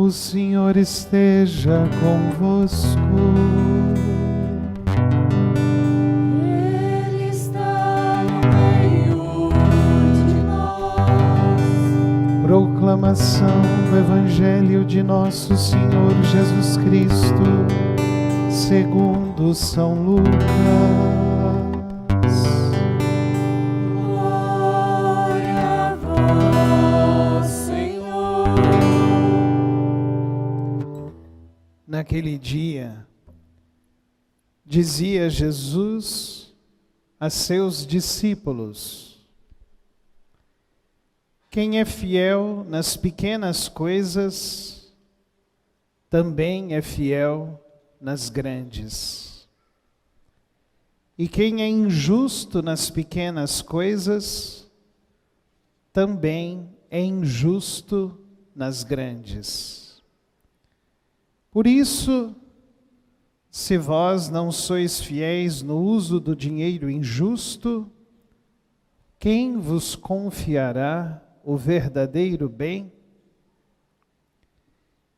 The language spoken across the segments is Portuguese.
O Senhor esteja convosco. Ele está no meio de nós. Proclamação do Evangelho de nosso Senhor Jesus Cristo, segundo São Lucas. Glória a vós, Senhor. Naquele dia, dizia Jesus a seus discípulos: quem é fiel nas pequenas coisas, também é fiel nas grandes. E quem é injusto nas pequenas coisas, também é injusto nas grandes. Por isso, se vós não sois fiéis no uso do dinheiro injusto, quem vos confiará o verdadeiro bem?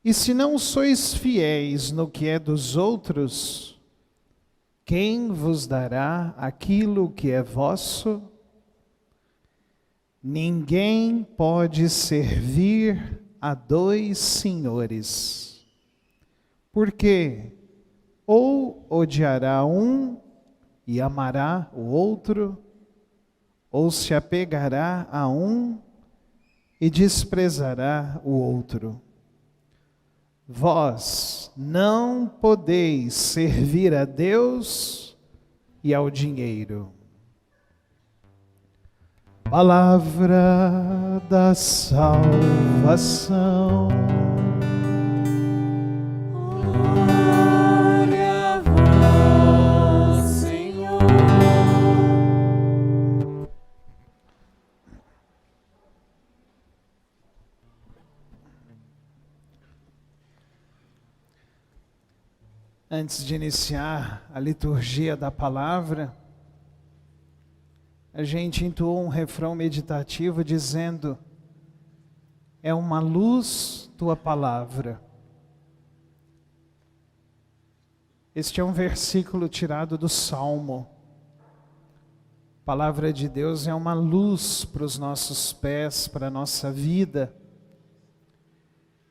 E se não sois fiéis no que é dos outros, quem vos dará aquilo que é vosso? Ninguém pode servir a dois senhores, porque ou odiará um e amará o outro, ou se apegará a um e desprezará o outro. Vós não podeis servir a Deus e ao dinheiro. Palavra da salvação. Glória a vós, Senhor. Antes de iniciar a liturgia da palavra, a gente entoou um refrão meditativo dizendo: é uma luz tua palavra. Este é um versículo tirado do Salmo. A palavra de Deus é uma luz para os nossos pés, para a nossa vida.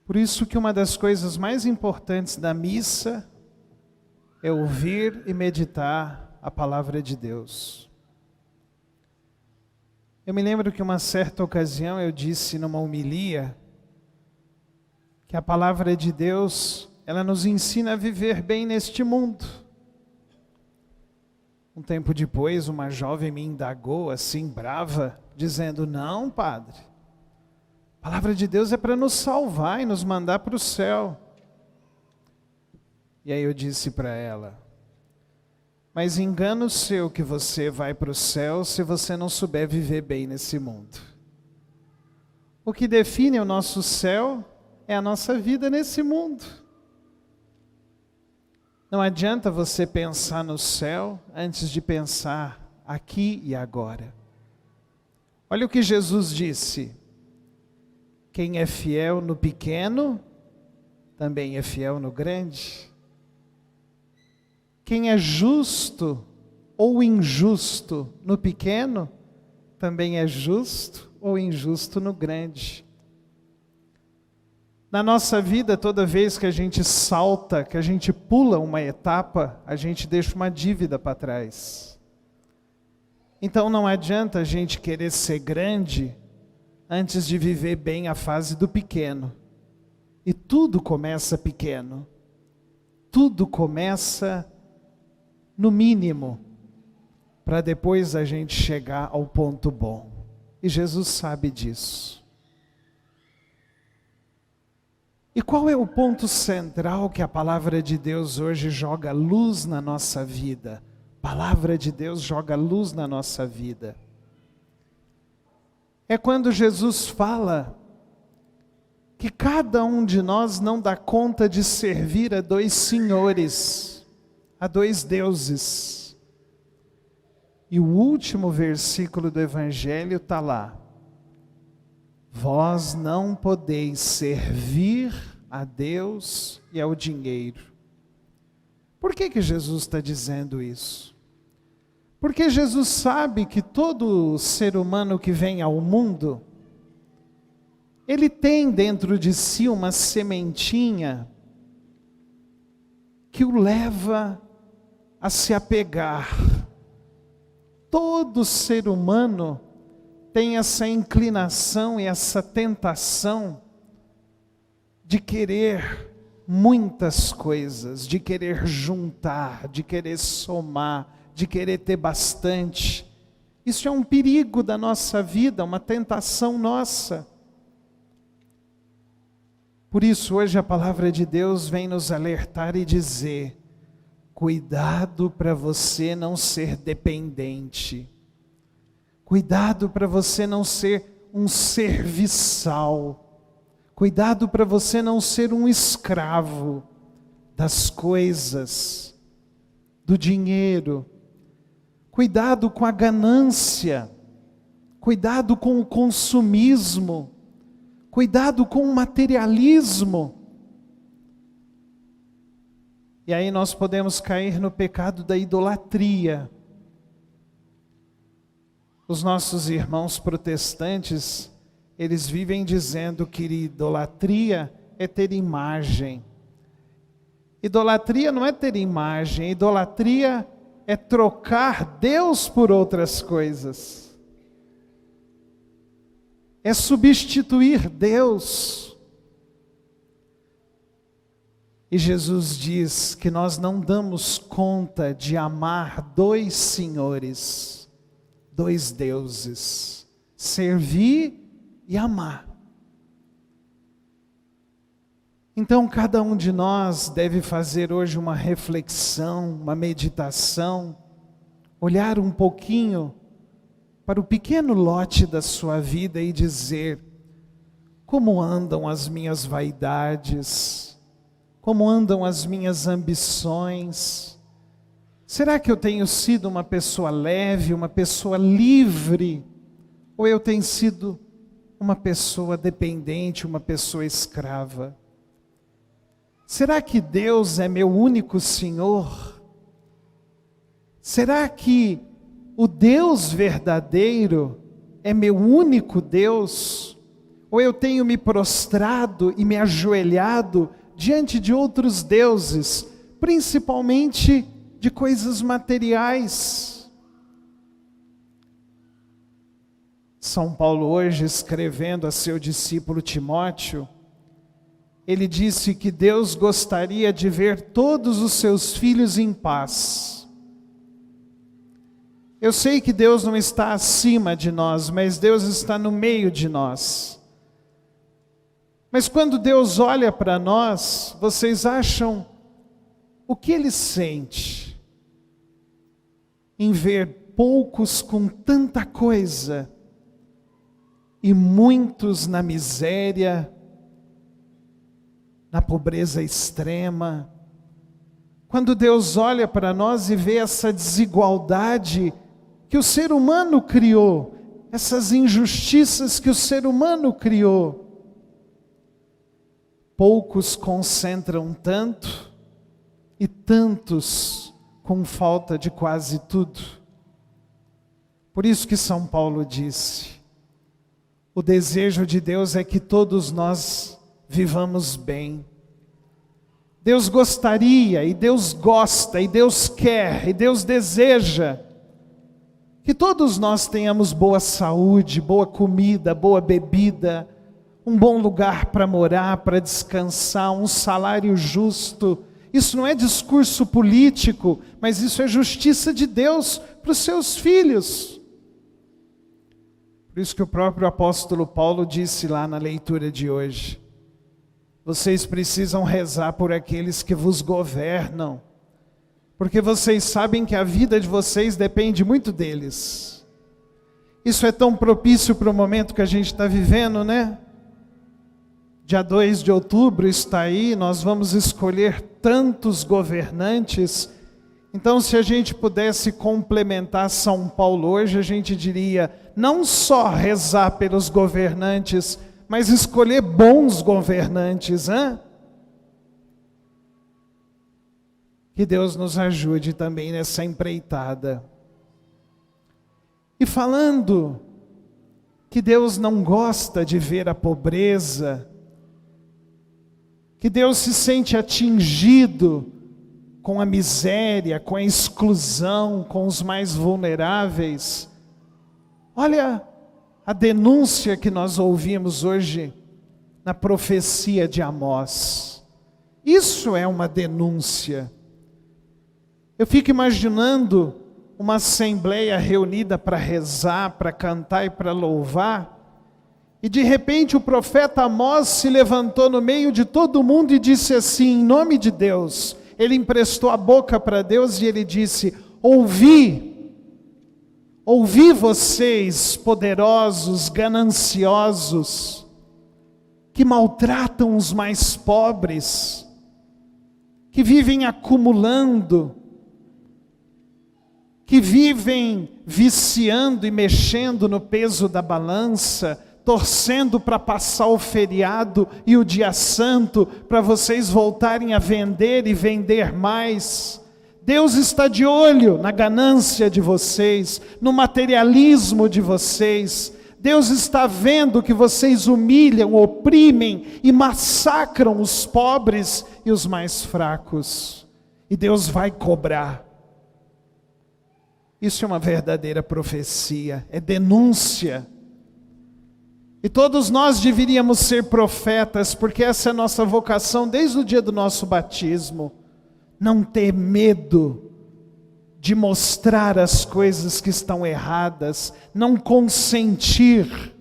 Por isso que uma das coisas mais importantes da missa é ouvir e meditar a palavra de Deus. Eu me lembro que uma certa ocasião eu disse numa homilia que a palavra de Deus, ela nos ensina a viver bem neste mundo. Um tempo depois, uma jovem me indagou assim, brava, dizendo: não, padre, a palavra de Deus é para nos salvar e nos mandar para o céu. E aí eu disse para ela: mas engano seu que você vai para o céu se você não souber viver bem nesse mundo. O que define o nosso céu é a nossa vida nesse mundo. Não adianta você pensar no céu antes de pensar aqui e agora. Olha o que Jesus disse: quem é fiel no pequeno, também é fiel no grande. Quem é justo ou injusto no pequeno, também é justo ou injusto no grande. Na nossa vida, toda vez que a gente salta, que a gente pula uma etapa, a gente deixa uma dívida para trás. Então não adianta a gente querer ser grande antes de viver bem a fase do pequeno. E tudo começa pequeno. Tudo começa no mínimo, para depois a gente chegar ao ponto bom. E Jesus sabe disso. E qual é o ponto central que a palavra de Deus hoje joga luz na nossa vida? A palavra de Deus joga luz na nossa vida. É quando Jesus fala que cada um de nós não dá conta de servir a dois senhores, a dois deuses. E o último versículo do Evangelho está lá: vós não podeis servir a Deus e ao dinheiro. Por que Jesus está dizendo isso? Porque Jesus sabe que todo ser humano que vem ao mundo, ele tem dentro de si uma sementinha que o leva a se apegar. Todo ser humano tem essa inclinação e essa tentação de querer muitas coisas, de querer juntar, de querer somar, de querer ter bastante. Isso é um perigo da nossa vida, uma tentação nossa. Por isso, hoje a palavra de Deus vem nos alertar e dizer: cuidado para você não ser dependente. Cuidado para você não ser um serviçal. Cuidado para você não ser um escravo das coisas, do dinheiro. Cuidado com a ganância. Cuidado com o consumismo. Cuidado com o materialismo. E aí nós podemos cair no pecado da idolatria. Os nossos irmãos protestantes, eles vivem dizendo que idolatria é ter imagem. Idolatria não é ter imagem, idolatria é trocar Deus por outras coisas. É substituir Deus. E Jesus diz que nós não damos conta de amar dois senhores, dois deuses, servir e amar. Então cada um de nós deve fazer hoje uma reflexão, uma meditação, olhar um pouquinho para o pequeno lote da sua vida e dizer: como andam as minhas vaidades? Como andam as minhas ambições? Será que eu tenho sido uma pessoa leve, uma pessoa livre? Ou eu tenho sido uma pessoa dependente, uma pessoa escrava? Será que Deus é meu único Senhor? Será que o Deus verdadeiro é meu único Deus? Ou eu tenho me prostrado e me ajoelhado diante de outros deuses, principalmente de coisas materiais? São Paulo hoje, escrevendo a seu discípulo Timóteo, ele disse que Deus gostaria de ver todos os seus filhos em paz. Eu sei que Deus não está acima de nós, mas Deus está no meio de nós. Mas quando Deus olha para nós, vocês acham o que Ele sente em ver poucos com tanta coisa e muitos na miséria, na pobreza extrema? Quando Deus olha para nós e vê essa desigualdade que o ser humano criou, essas injustiças que o ser humano criou, poucos concentram tanto e tantos com falta de quase tudo. Por isso que São Paulo disse: o desejo de Deus é que todos nós vivamos bem. Deus gostaria, e Deus gosta, e Deus quer, e Deus deseja que todos nós tenhamos boa saúde, boa comida, boa bebida, um bom lugar para morar, para descansar, um salário justo. Isso não é discurso político, mas isso é justiça de Deus para os seus filhos. Por isso que o próprio apóstolo Paulo disse lá na leitura de hoje: vocês precisam rezar por aqueles que vos governam, porque vocês sabem que a vida de vocês depende muito deles. Isso é tão propício para o momento que a gente está vivendo, né? Dia 2 de outubro está aí, nós vamos escolher tantos governantes. Então, se a gente pudesse complementar São Paulo hoje, a gente diria: não só rezar pelos governantes, mas escolher bons governantes, hein? Que Deus nos ajude também nessa empreitada. E falando que Deus não gosta de ver a pobreza, que Deus se sente atingido com a miséria, com a exclusão, com os mais vulneráveis. Olha a denúncia que nós ouvimos hoje na profecia de Amós. Isso é uma denúncia. Eu fico imaginando uma assembleia reunida para rezar, para cantar e para louvar, e de repente o profeta Amós se levantou no meio de todo mundo e disse assim, em nome de Deus, ele emprestou a boca para Deus e ele disse, ouvi vocês, poderosos, gananciosos, que maltratam os mais pobres, que vivem acumulando, que vivem viciando e mexendo no peso da balança, torcendo para passar o feriado e o dia santo, para vocês voltarem a vender e vender mais. Deus está de olho na ganância de vocês, no materialismo de vocês. Deus está vendo que vocês humilham, oprimem e massacram os pobres e os mais fracos. E Deus vai cobrar. Isso é uma verdadeira profecia, é denúncia. E todos nós deveríamos ser profetas, porque essa é a nossa vocação desde o dia do nosso batismo. Não ter medo de mostrar as coisas que estão erradas, não consentir.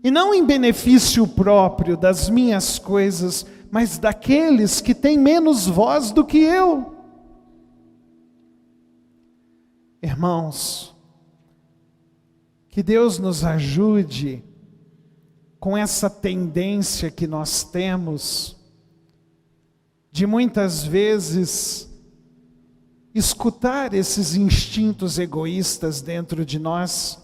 E não em benefício próprio das minhas coisas, mas daqueles que têm menos voz do que eu. Irmãos, que Deus nos ajude com essa tendência que nós temos de muitas vezes escutar esses instintos egoístas dentro de nós,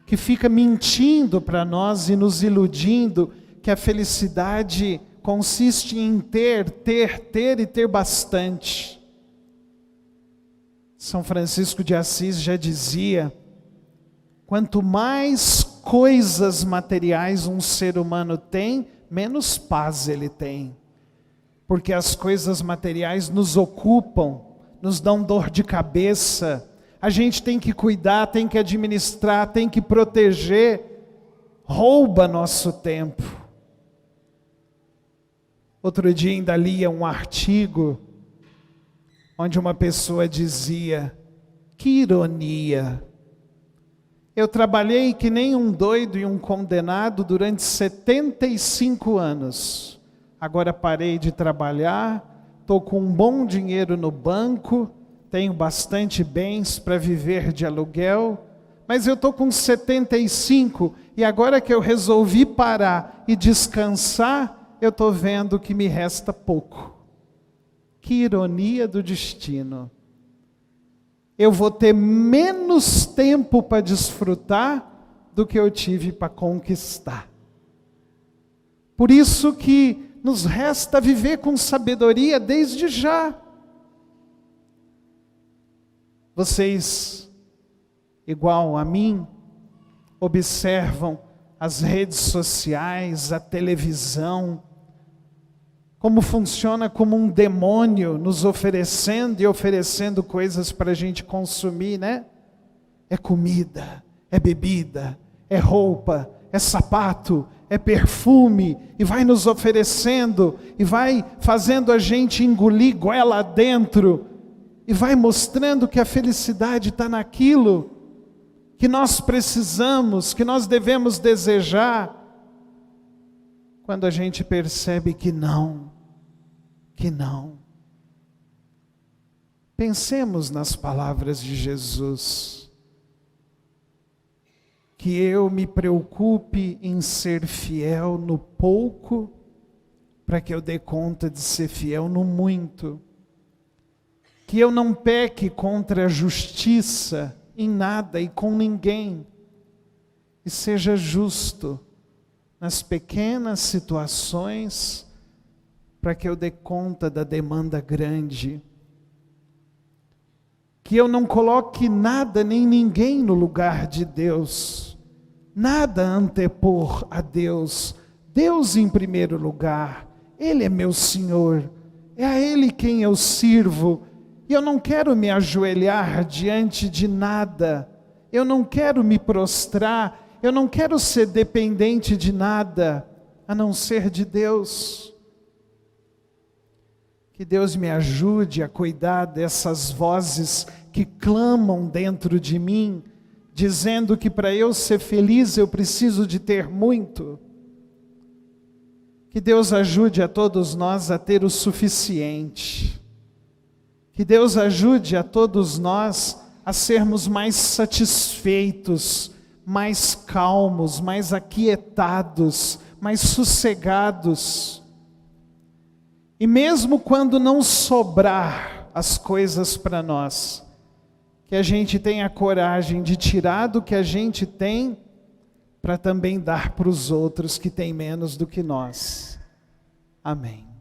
que fica mentindo para nós e nos iludindo que a felicidade consiste em ter e ter bastante. São Francisco de Assis já dizia, quanto mais coisas materiais um ser humano tem, menos paz ele tem. Porque as coisas materiais nos ocupam, nos dão dor de cabeça. A gente tem que cuidar, tem que administrar, tem que proteger. Rouba nosso tempo. Outro dia ainda lia um artigo onde uma pessoa dizia, que ironia, eu trabalhei que nem um doido e um condenado durante 75 anos, agora parei de trabalhar, estou com um bom dinheiro no banco, tenho bastante bens para viver de aluguel, mas eu estou com 75 e agora que eu resolvi parar e descansar, eu estou vendo que me resta pouco. Que ironia do destino. Eu vou ter menos tempo para desfrutar do que eu tive para conquistar. Por isso que nos resta viver com sabedoria desde já. Vocês, igual a mim, observam as redes sociais, a televisão, como funciona como um demônio nos oferecendo e oferecendo coisas para a gente consumir, né? É comida, é bebida, é roupa, é sapato, é perfume, e vai nos oferecendo, e vai fazendo a gente engolir goela adentro, e vai mostrando que a felicidade está naquilo que nós precisamos, que nós devemos desejar, quando a gente percebe que não. Pensemos nas palavras de Jesus. Que eu me preocupe em ser fiel no pouco, para que eu dê conta de ser fiel no muito. Que eu não peque contra a justiça em nada e com ninguém. E seja justo nas pequenas situações, para que eu dê conta da demanda grande. Que eu não coloque nada nem ninguém no lugar de Deus. Nada antepor a Deus. Deus em primeiro lugar. Ele é meu Senhor. É a Ele quem eu sirvo. E eu não quero me ajoelhar diante de nada. Eu não quero me prostrar. Eu não quero ser dependente de nada, a não ser de Deus. Que Deus me ajude a cuidar dessas vozes que clamam dentro de mim, dizendo que para eu ser feliz eu preciso de ter muito. Que Deus ajude a todos nós a ter o suficiente. Que Deus ajude a todos nós a sermos mais satisfeitos, mais calmos, mais aquietados, mais sossegados. E mesmo quando não sobrar as coisas para nós, que a gente tenha coragem de tirar do que a gente tem, para também dar para os outros que têm menos do que nós. Amém.